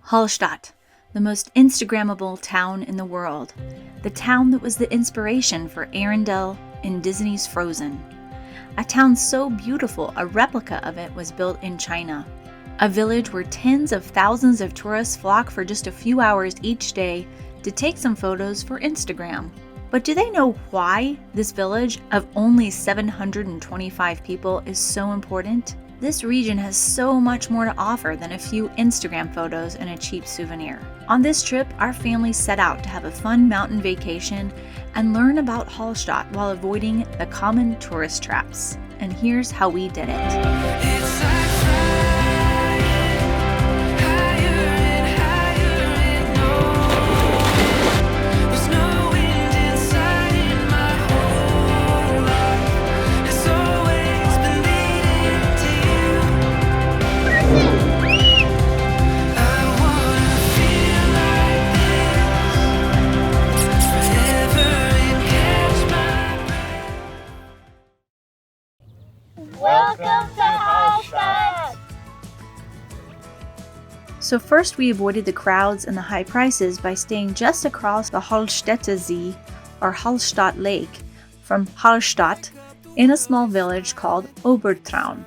Hallstatt, the most Instagrammable town in the world. The town that was the inspiration for Arendelle in Disney's Frozen. A town so beautiful, a replica of it was built in China. A village where tens of thousands of tourists flock for just a few hours each day to take some photos for Instagram. But do they know why this village of only 725 people is so important? This region has so much more to offer than a few Instagram photos and a cheap souvenir. On this trip, our family set out to have a fun mountain vacation and learn about Hallstatt while avoiding the common tourist traps. And here's how we did it. Welcome to Hallstatt! So first we avoided the crowds and the high prices by staying just across the Hallstätter See, or Hallstatt Lake, from Hallstatt in a small village called Obertraun.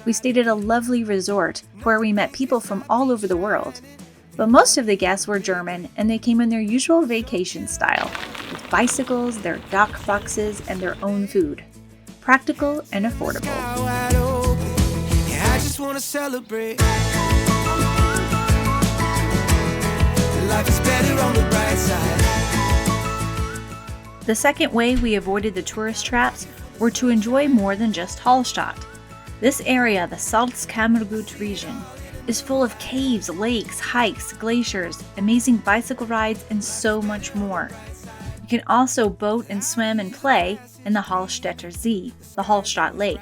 We stayed at a lovely resort where we met people from all over the world. But most of the guests were German and they came in their usual vacation style, with bicycles, their duck boxes, and their own food. Practical and affordable. I just want to celebrate. Life is better on the bright side. The second way we avoided the tourist traps were to enjoy more than just Hallstatt. This area, the Salzkammergut region, is full of caves, lakes, hikes, glaciers, amazing bicycle rides, and so much more. You can also boat and swim and play in the Hallstätter See, the Hallstatt Lake.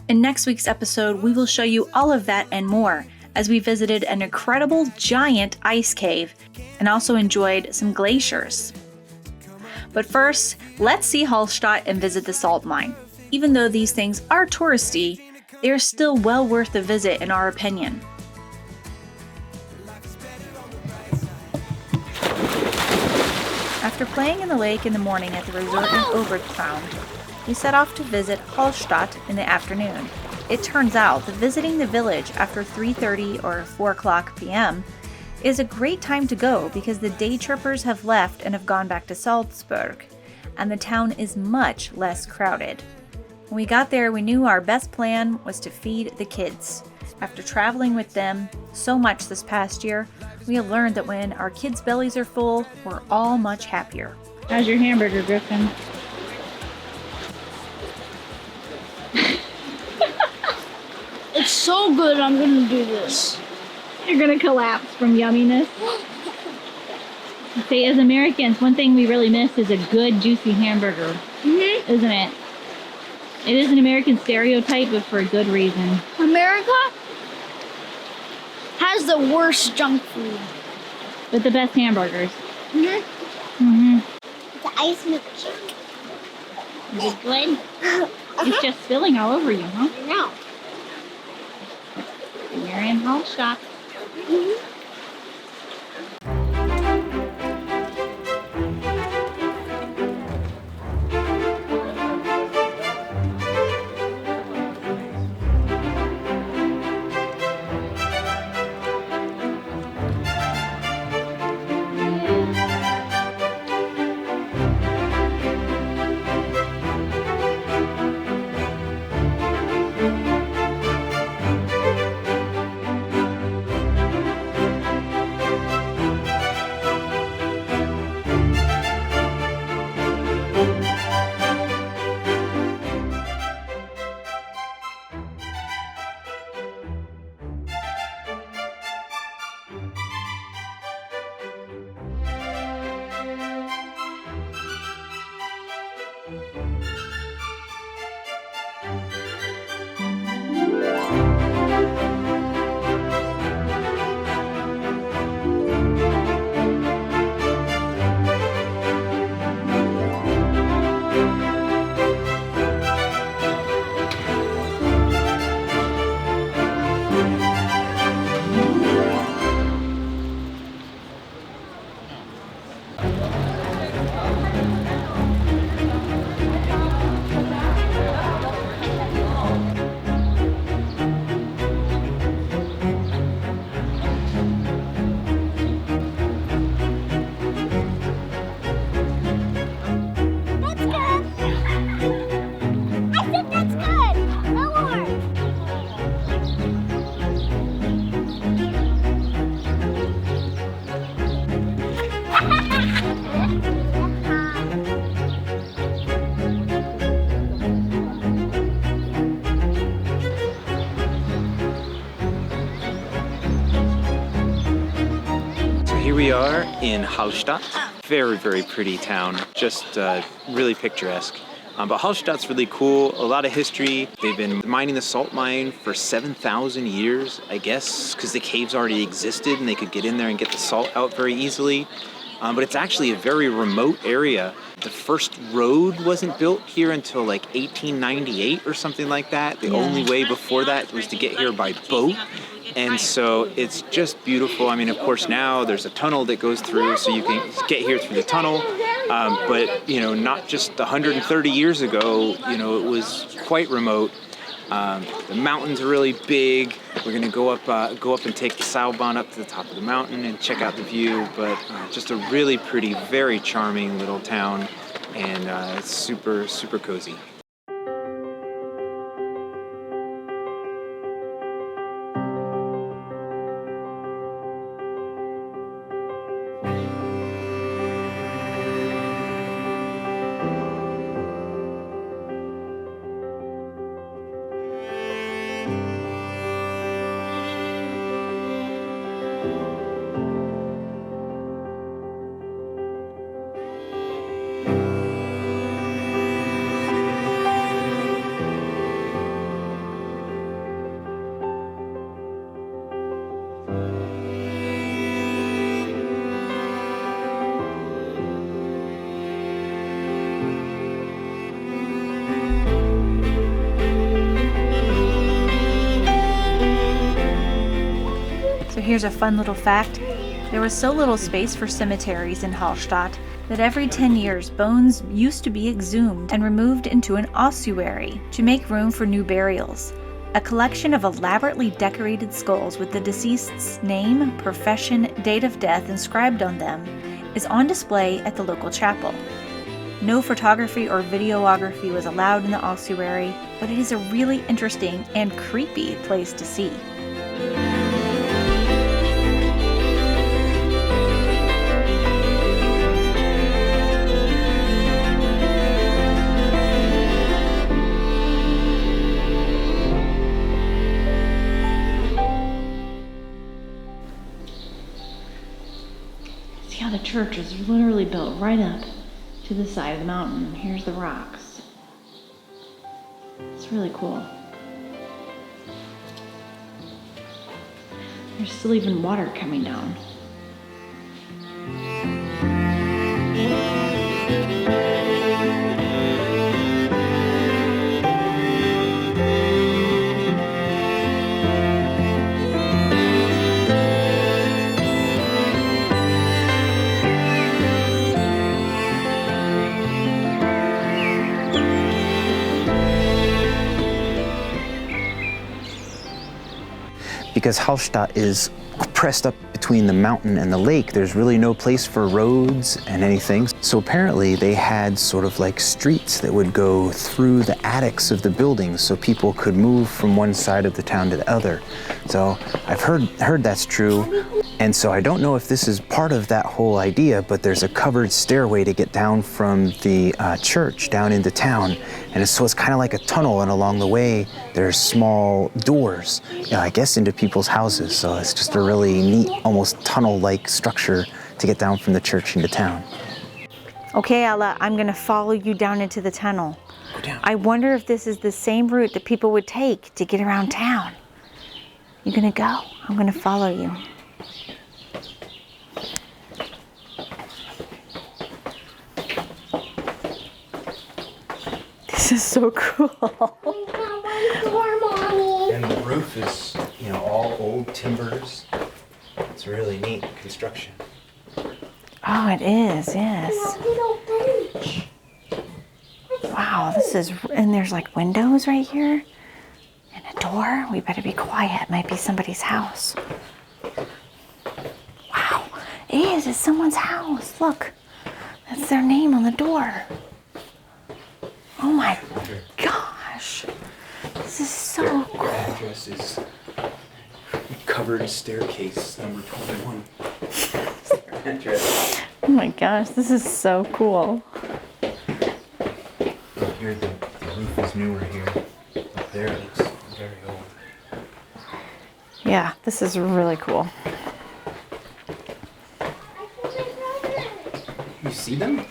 In next week's episode, we will show you all of that and more as we visited an incredible giant ice cave and also enjoyed some glaciers. But first, let's see Hallstatt and visit the salt mine. Even though these things are touristy, they are still well worth the visit in our opinion. After playing in the lake in the morning at the resort in Obertraun, we set off to visit Hallstatt in the afternoon. It turns out that visiting the village after 3:30 or 4 o'clock p.m. is a great time to go because the day trippers have left and have gone back to Salzburg, and the town is much less crowded. When we got there, we knew our best plan was to feed the kids. After traveling with them so much this past year, we have learned that when our kids' bellies are full, we're all much happier. How's your hamburger, Griffin? It's so good, I'm gonna do this. You're gonna collapse from yumminess. See, as Americans, one thing we really miss is a good, juicy hamburger, isn't it? It is an American stereotype, but for a good reason. America has the worst junk food. But the best hamburgers. The ice milkshake. Is it good? It's just spilling all over you, huh? No. And you're in Hallstatt. we are in Hallstatt. Very, very pretty town. Just really picturesque. But Hallstatt's really cool. A lot of history. They've been mining the salt mine for 7,000 years, I guess, because the caves already existed and they could get in there and get the salt out very easily. But it's actually a very remote area. The first road wasn't built here until like 1898 or something like that. The only way before that was to get here by boat. And so it's just beautiful. I mean, of course, now there's a tunnel that goes through, so you can get here through the tunnel. But, you know, not just 130 years ago, you know, it was quite remote. The mountains are really big. We're going to go up and take the Salzwelten up to the top of the mountain and check out the view. But just a really pretty, very charming little town, and it's super, super cozy. Here's a fun little fact. There was so little space for cemeteries in Hallstatt that every 10 years bones used to be exhumed and removed into an ossuary to make room for new burials. A collection of elaborately decorated skulls with the deceased's name, profession, date of death inscribed on them is on display at the local chapel. No photography or videography was allowed in the ossuary, but it is a really interesting and creepy place to see. The church is literally built right up to the side of the mountain. Here's the rocks. It's really cool. There's still even water coming down. Because Hallstatt is pressed up between the mountain and the lake, there's really no place for roads and anything. So apparently they had sort of like streets that would go through the attics of the buildings so people could move from one side of the town to the other. So I've heard that's true. And so I don't know if this is part of that whole idea, but there's a covered stairway to get down from the church down into town. And so it's kind of like a tunnel, and along the way, there's small doors, I guess into people's houses. So it's just a really neat, almost tunnel-like structure to get down from the church into town. Okay, Ella, I'm gonna follow you down into the tunnel. Go down. I wonder if this is the same route that people would take to get around town. You gonna go? I'm gonna follow you. This is so cool. And the roof is, all old timbers. It's really neat construction. Oh, it is, yes. Wow, and there's like windows right here and a door. We better be quiet. It might be somebody's house. Wow, it's someone's house. Look, that's their name on the door. Oh my gosh, this is so cool. Your address is covered staircase number 21. Address. Oh my gosh, this is so cool. Here the roof is newer here. Up there it looks very old. Yeah, this is really cool. see them?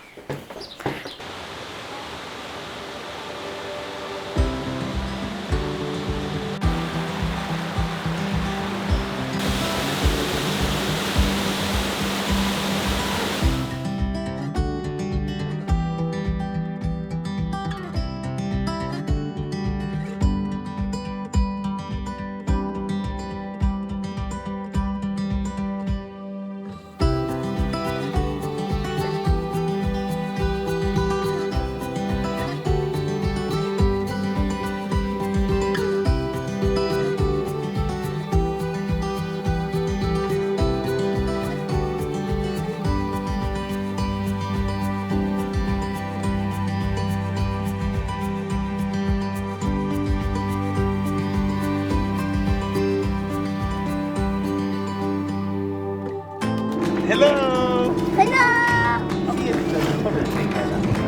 Hello!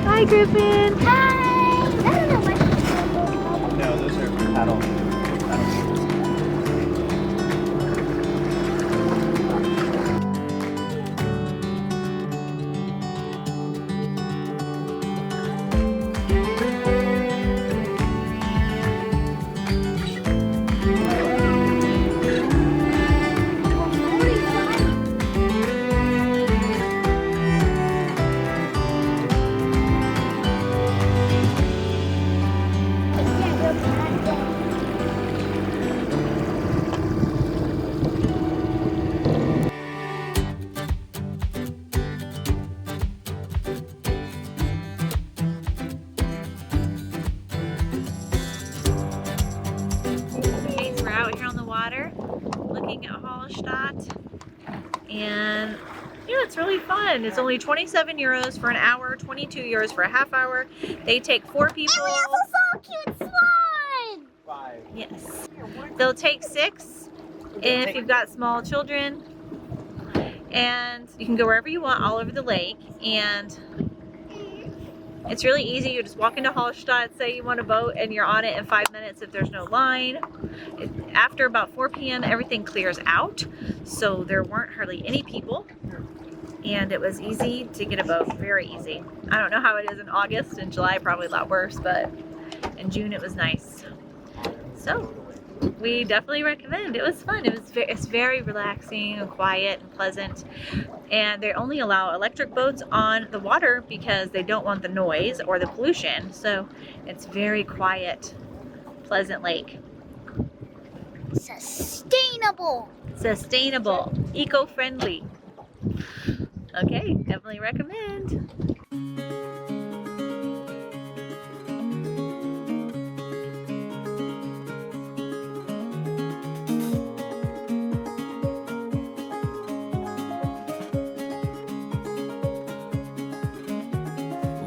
Hi, Griffin. No, those are paddle. We're out here on the water looking at Hallstatt, and yeah, it's really fun. It's only 27 euros for an hour, 22 euros for a half hour. They take 4 people. And we also saw a cute swan! 5. Yes. They'll take 6 if you've got small children, and you can go wherever you want all over the lake, and it's really easy. You just walk into Hallstatt, say you want a boat, and you're on it in 5 minutes if there's no line. After about 4 p.m. everything clears out, so there weren't hardly any people, and it was easy to get a boat, very easy. I don't know how it is in August and July, probably a lot worse, but in June it was nice. So we definitely recommend. It was fun. It's very relaxing and quiet and pleasant, and they only allow electric boats on the water because they don't want the noise or the pollution. So it's very quiet, pleasant lake. Sustainable! Sustainable, eco-friendly. Okay, definitely recommend.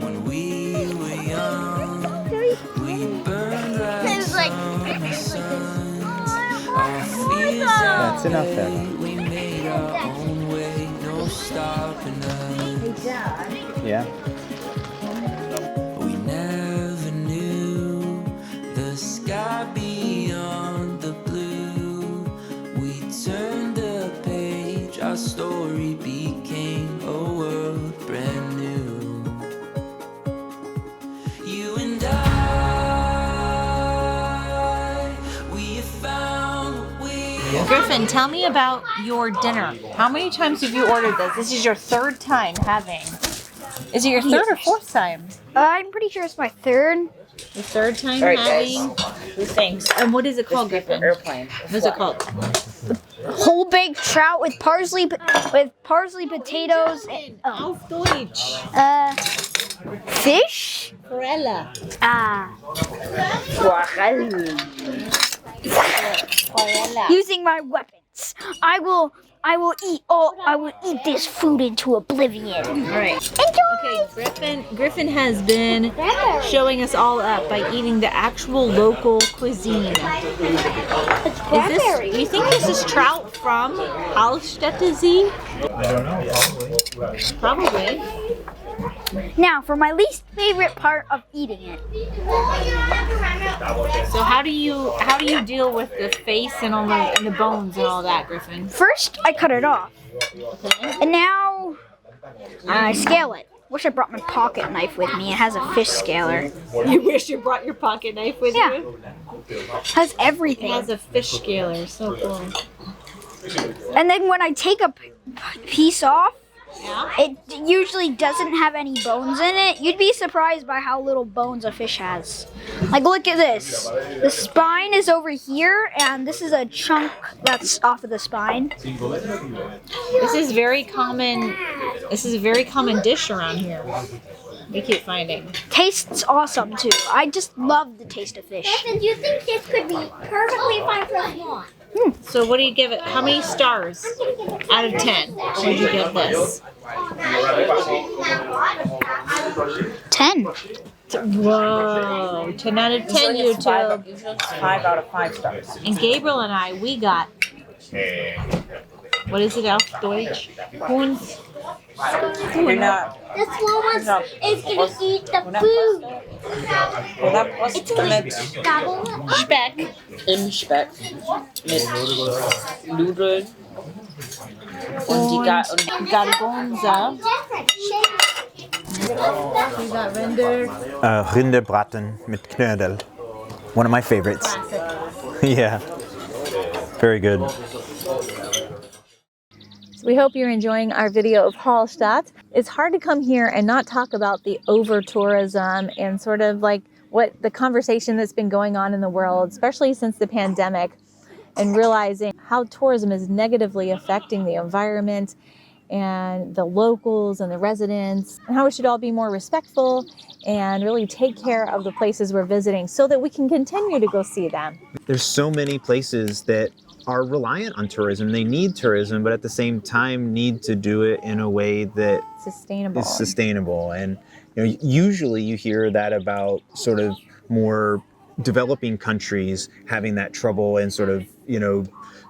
When we were young, we burned like It's like, That's enough, Ella. we made our own way, no stopping us. Yeah. We never knew the sky beyond the blue. We turned the page, our story became a world brand new. You and I, we found a way. Griffin, tell me about your dinner. How many times have you ordered this? This is your 3rd time having. Is it your 3rd or 4th time? I'm pretty sure it's my 3rd. Your 3rd time All right, having. Thanks. And what is it called, Griffin? Airplane. What's it called? Whole baked trout with parsley potatoes and Auf Deutsch. fish. Forelle. Using my weapons, I will eat this food into oblivion. All right. Okay, Griffin has been showing us all up by eating the actual local cuisine. Do you think this is trout from Hallstatt? I don't know, Probably. Now, for my least favorite part of eating it. So how do you deal with the face and all the bones and all that, Griffin? First, I cut it off, Okay. and now I scale it. Wish I brought my pocket knife with me. It has a fish scaler. You wish you brought your pocket knife with Yeah. you? Has everything. It has a fish scaler. So cool. And then when I take a piece off, Yeah. it usually doesn't have any bones in it. You'd be surprised by how little bones a fish has. Like, look at this. The spine is over here, and this is a chunk that's off of the spine. This is very common. This is a very common dish around here. We keep finding. Tastes awesome, too. I just love the taste of fish. Listen, do you think this could be perfectly fine for a swan? So what do you give it? How many stars out of 10 would you give this? 10. Whoa, 10 out of 10 YouTube. Usually it's 5 out of 5 stars. And Gabriel and I, we got, what is it auf Deutsch? Huhns? You're not. The swan No. is going to eat the food. It's going to gobble up. Speck. Im Speck mit Nudeln und die und Gargonza. Different shapes. We got render. Rinderbraten mit Knödel. One of my favorites. Yeah. Very good. We hope you're enjoying our video of Hallstatt. It's hard to come here and not talk about the over-tourism and sort of like what the conversation that's been going on in the world, especially since the pandemic, and realizing how tourism is negatively affecting the environment and the locals and the residents, and how we should all be more respectful and really take care of the places we're visiting so that we can continue to go see them. There's so many places that are reliant on tourism. They need tourism, but at the same time need to do it in a way that Sustainable. is sustainable. And usually you hear that about sort of more developing countries having that trouble and sort of,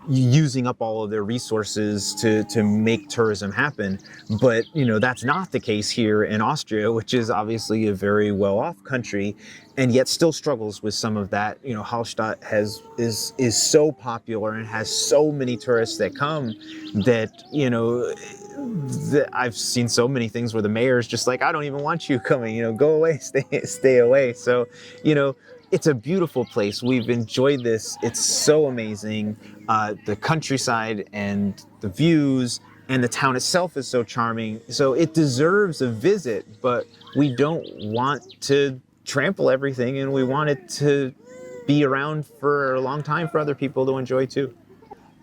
using up all of their resources to make tourism happen. But, that's not the case here in Austria, which is obviously a very well-off country and yet still struggles with some of that. Hallstatt is so popular and has so many tourists that come that, I've seen so many things where the mayor is just like, I don't even want you coming, go away, stay away. So, it's a beautiful place. We've enjoyed this. It's so amazing. The countryside and the views and the town itself is so charming. So it deserves a visit, but we don't want to trample everything, and we want it to be around for a long time for other people to enjoy too.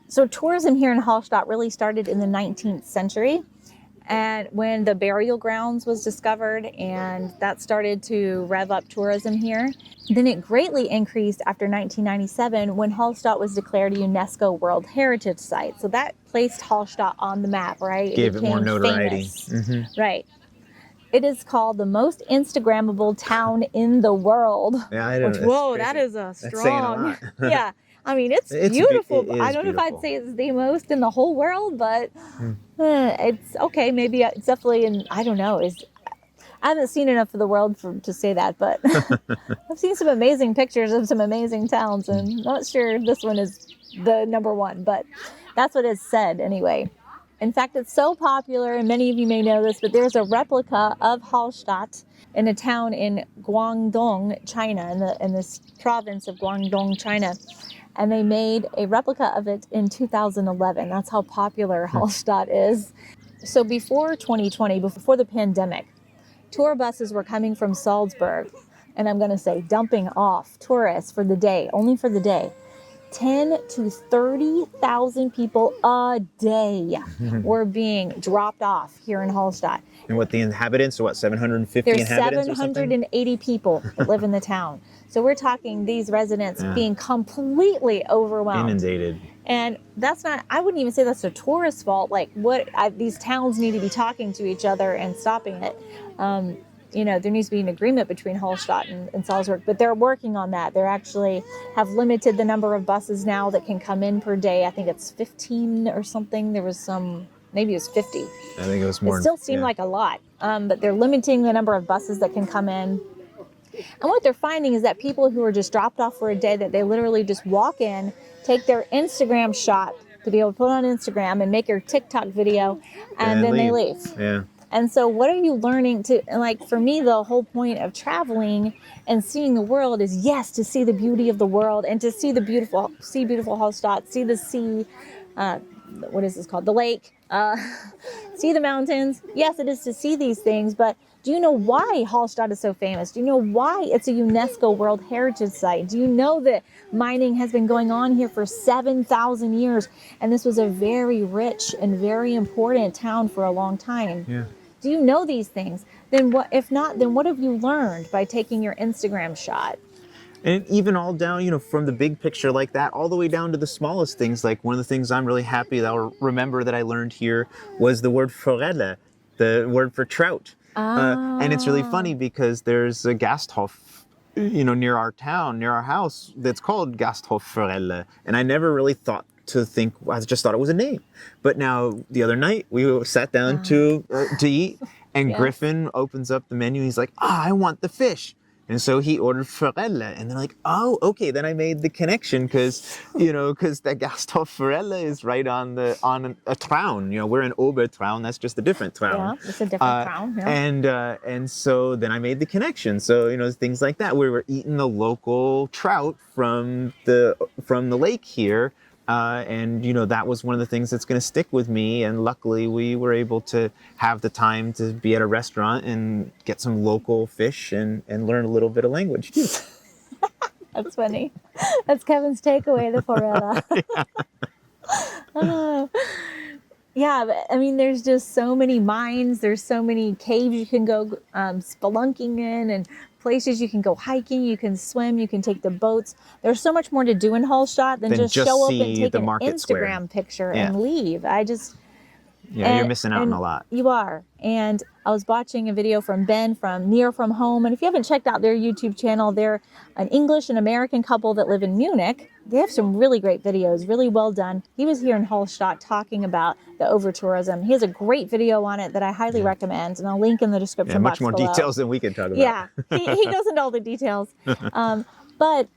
So tourism here in Hallstatt really started in the 19th century, and when the burial grounds was discovered, and that started to rev up tourism here. Then it greatly increased after 1997 when Hallstatt was declared a UNESCO World Heritage Site. So that placed Hallstatt on the map, right? Gave it more became notoriety. famous. Right. It is called the most Instagrammable town in the world. Yeah, I know. Which, that's whoa, crazy. that is a That's saying a strong. lot. Yeah. I mean, it's It beautiful. is I don't know if I'd beautiful. say it's the most in the whole world, but it's okay. Maybe it's definitely in, I don't know. I haven't seen enough of the world to say that, but I've seen some amazing pictures of some amazing towns, and I'm not sure this one is the number one, but that's what it's said anyway. In fact, it's so popular, and many of you may know this, but there's a replica of Hallstatt in a town in Guangdong, China, in this province of Guangdong, China. And they made a replica of it in 2011. That's how popular Hallstatt is. So before 2020, before the pandemic, tour buses were coming from Salzburg, and I'm going to say dumping off tourists for the day, only for the day. 10 to 30,000 people a day were being dropped off here in Hallstatt. And what the inhabitants are, 750 There's inhabitants or something? 780 people that live in the town. So we're talking these residents being completely overwhelmed. Inundated. And that's not, I wouldn't even say that's a tourist's fault. Like these towns need to be talking to each other and stopping it. There needs to be an agreement between Hallstatt and Salzburg, but they're working on that. They're actually have limited the number of buses now that can come in per day. I think it's 15 or something. There was maybe it was 50. I think it was more. It still seemed like a lot, but they're limiting the number of buses that can come in. And what they're finding is that people who are just dropped off for a day, that they literally just walk in, take their Instagram shot to be able to put on Instagram and make your TikTok video, and then they leave. Yeah. And so what are you learning to, like, for me, the whole point of traveling and seeing the world is, yes, to see the beauty of the world and to see beautiful Hallstatt, see the sea, what is this called? The lake, see the mountains. Yes, it is to see these things, but do you know why Hallstatt is so famous? Do you know why it's a UNESCO World Heritage Site? Do you know that mining has been going on here for 7,000 years? And this was a very rich and very important town for a long time. Yeah. Do you know these things? Then what, if not, then what have you learned by taking your Instagram shot? And even all down, you know, from the big picture like that, all the way down to the smallest things. Like one of the things I'm really happy that I'll remember that I learned here was the word FORELLE, the word for trout. And it's really funny because there's a Gasthof, you know, near our town, near our house, that's called Gasthof FORELLE. And I never really thought to think, I just thought it was a name. But now the other night we sat down to eat, and Yeah. Griffin opens up the menu. He's like, I want the fish. And so he ordered FORELLE, and they're like, oh, okay. Then I made the connection because the Gasthof FORELLE is right on a Traun. You know, we're in Obertraun. That's just a different Traun. Yeah, it's a different Traun. Yeah. And so then I made the connection. So, you know, things like that. We were eating the local trout from the lake here. And, you know, that was one of the things that's going to stick with me. And luckily we were able to have the time to be at a restaurant and get some local fish and learn a little bit of language too. That's funny. That's Kevin's takeaway, the FORELLE. Yeah, but I mean, there's just so many mines. There's so many caves you can go spelunking in, and places you can go hiking, you can swim, you can take the boats. There's so much more to do in Hallstatt than just show up and take an Instagram square. picture and leave. You're missing out on a lot. You are. And I was watching a video from Ben from Near From Home. And if you haven't checked out their YouTube channel, they're an English and American couple that live in Munich. They have some really great videos, really well done. He was here in Hallstatt talking about the Overtourism. He has a great video on it that I highly recommend, and I'll link in the description box much more below. details than we can talk about. Yeah, he doesn't know all the details. But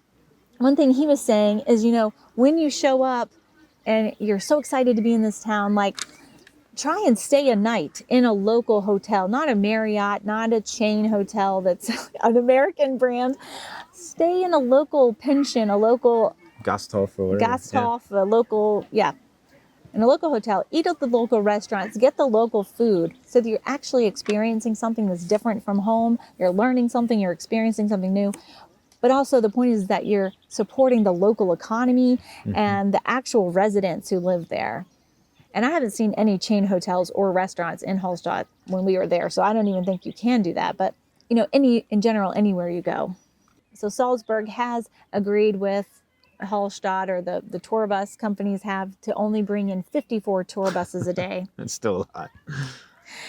one thing he was saying is, you know, when you show up and you're so excited to be in this town, like, try and stay a night in a local hotel, not a Marriott, not a chain hotel that's an American brand. Stay in a local pension, a local Gasthof or whatever. Gasthof, in a local hotel. Eat at the local restaurants, get the local food so that you're actually experiencing something that's different from home. You're learning something, you're experiencing something new. But also the point is that you're supporting the local economy and the actual residents who live there. And I haven't seen any chain hotels or restaurants in Hallstatt when we were there, so I don't even think you can do that. But, you know, in general, anywhere you go. So Salzburg has agreed with Hallstatt, or the tour bus companies have, to only bring in 54 tour buses a day. It's still a lot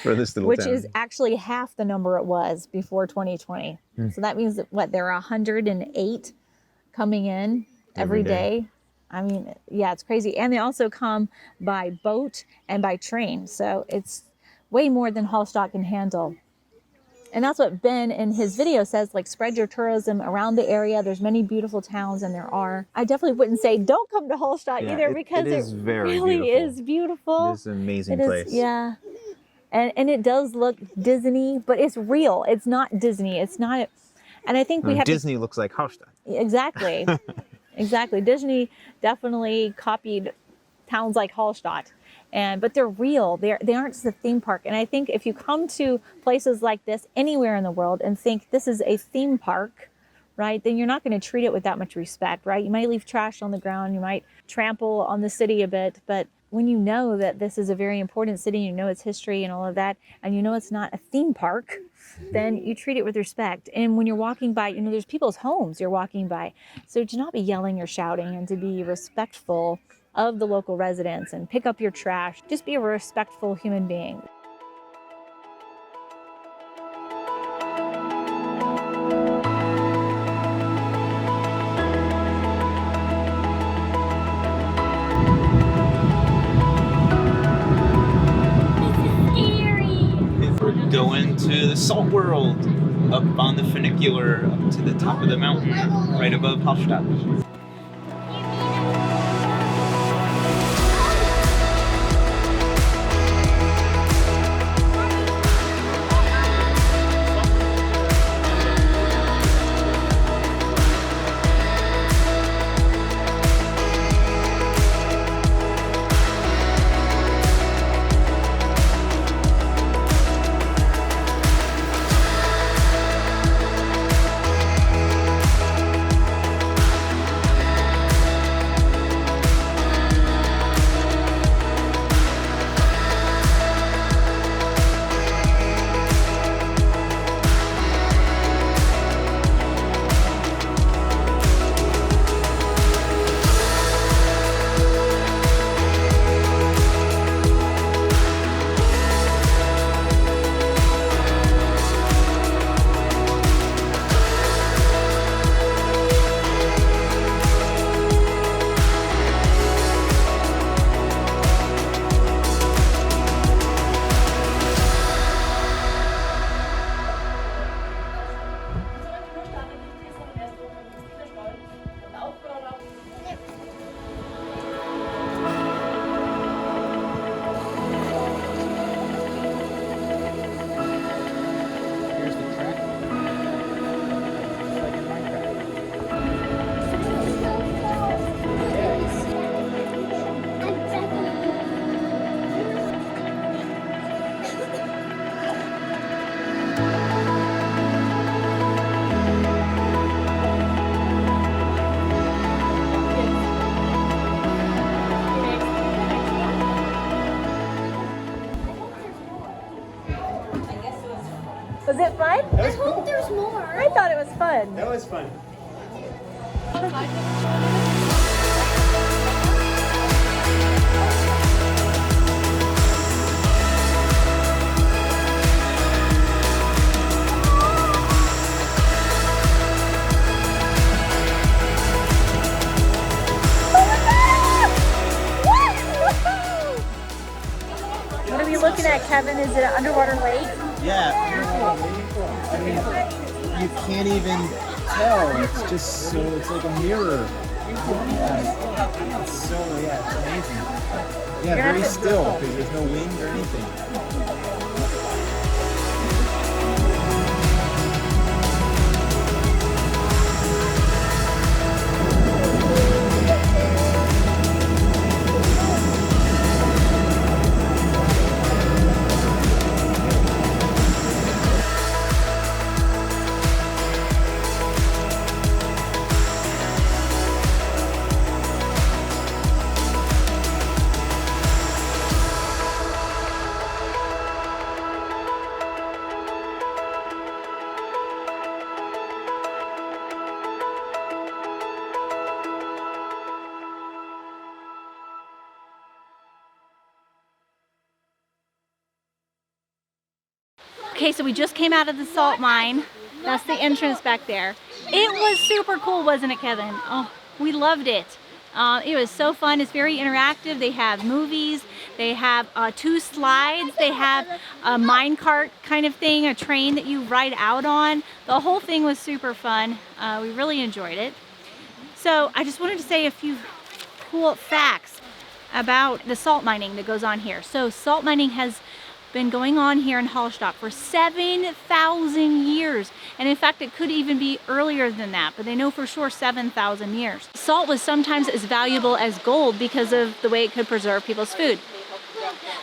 for this little which town. is actually half the number it was before 2020. So that means that there are 108 coming in every day. I mean, yeah, it's crazy. And they also come by boat and by train. So it's way more than Hallstatt can handle. And that's what Ben in his video says, like, spread your tourism around the area. There's many beautiful towns, and there are. I definitely wouldn't say don't come to Hallstatt either, because it is very really beautiful. is beautiful. It's an amazing It is, place. yeah. And it does look Disney, but it's real. It's not Disney. It's not. And I think we have Disney looks like Hallstatt. Exactly. Exactly. Disney definitely copied towns like Hallstatt. But they're real. They aren't just a theme park. And I think if you come to places like this anywhere in the world and think this is a theme park, right, then you're not going to treat it with that much respect, right? You might leave trash on the ground. You might trample on the city a bit. But when you know that this is a very important city, you know its history and all of that, and you know it's not a theme park, then you treat it with respect. And when you're walking by, you know, there's people's homes you're walking by. So to not be yelling or shouting, and to be respectful of the local residents and pick up your trash. Just be a respectful human being. We're going to the Salt World, up on the funicular, up to the top of the mountain, right above Hallstatt. Was it fun? I hope there's more. I thought it was fun. That was fun. What are we looking at, Kevin? Is it an underwater lake? Yeah. I mean, you can't even tell. It's just so, it's like a mirror. Yeah. It's so, yeah, it's amazing. Yeah, very still because there's no wind or anything. Okay, so we just came out of the salt mine. That's the entrance back there. It was super cool, wasn't it, Kevin? Oh, we loved it. It was so fun. It's very interactive. They have movies. They have 2 slides. They have a mine cart kind of thing, a train that you ride out on. The whole thing was super fun. We really enjoyed it. So I just wanted to say a few cool facts about the salt mining that goes on here. So salt mining has been going on here in Hallstatt for 7,000 years. And in fact, it could even be earlier than that, but they know for sure 7,000 years. Salt was sometimes as valuable as gold because of the way it could preserve people's food.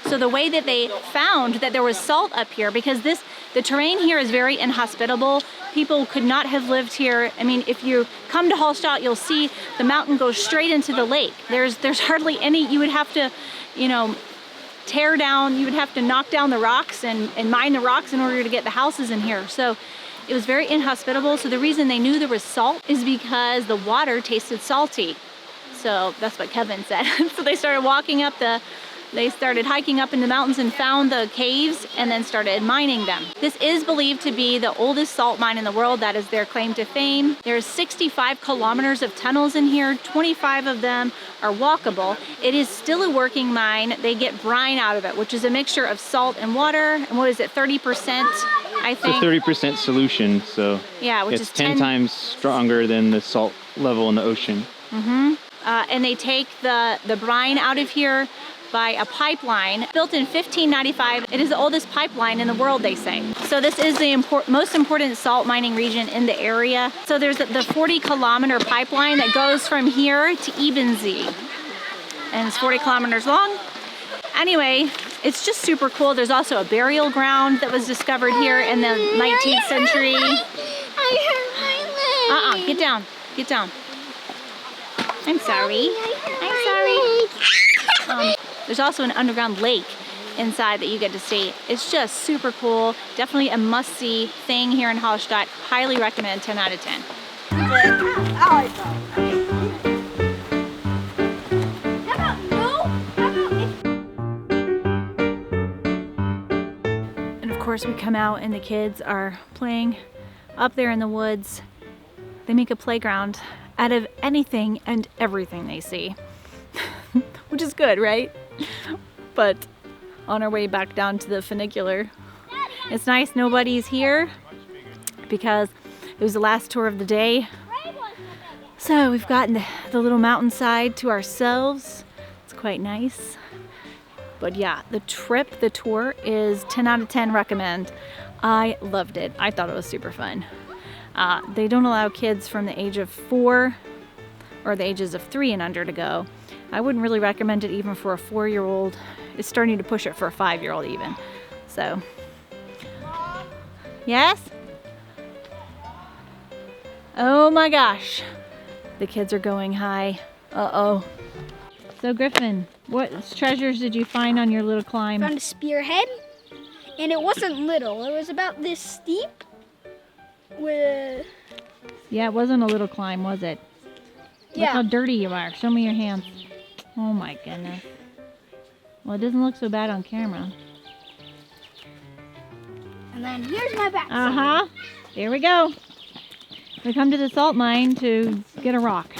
So the way that they found that there was salt up here, because the terrain here is very inhospitable. People could not have lived here. I mean, if you come to Hallstatt, you'll see the mountain goes straight into the lake. There's hardly any, you would have to, you know, tear down, you would have to knock down the rocks and mine the rocks in order to get the houses in here. So it was very inhospitable. So the reason they knew there was salt is because the water tasted salty. So that's what Kevin said. So they started they started hiking up in the mountains and found the caves and then started mining them. This is believed to be the oldest salt mine in the world. That is their claim to fame. There's 65 kilometers of tunnels in here. 25 of them are walkable. It is still a working mine. They get brine out of it, which is a mixture of salt and water. And what is it, 30%, I think? It's a 30% solution, so yeah, which it's is 10 times stronger than the salt level in the ocean. Mm-hmm. And they take the brine out of here by a pipeline built in 1595. It is the oldest pipeline in the world, they say. So this is the most important salt mining region in the area. So there's the 40-kilometer pipeline that goes from here to Ebensee. And it's 40 kilometers long. Anyway, it's just super cool. There's also a burial ground that was discovered here in the 19th century. Get down, get down. I'm sorry. I'm sorry. There's also an underground lake inside that you get to see. It's just super cool. Definitely a must-see thing here in Hallstatt. Highly recommend, 10 out of 10. And of course we come out and the kids are playing up there in the woods. They make a playground out of anything and everything they see. Which is good, right? But on our way back down to the funicular, it's nice nobody's here because it was the last tour of the day. So we've gotten the little mountainside to ourselves. It's quite nice. But yeah, the tour is 10 out of 10 recommend. I loved it. I thought it was super fun. They don't allow kids from the age of 4 or the ages of 3 and under to go. I wouldn't really recommend it even for a 4-year-old. It's starting to push it for a 5-year-old even. So, yes? Oh my gosh. The kids are going high. Uh-oh. So Griffin, what treasures did you find on your little climb? Found a spearhead And it wasn't little. It was about this steep. With Yeah, it wasn't a little climb, was it? Look how dirty you are. Show me your hands. Oh my goodness. Well, it doesn't look so bad on camera. And then here's my backside. Uh-huh. There we go. We come to the salt mine to get a rock.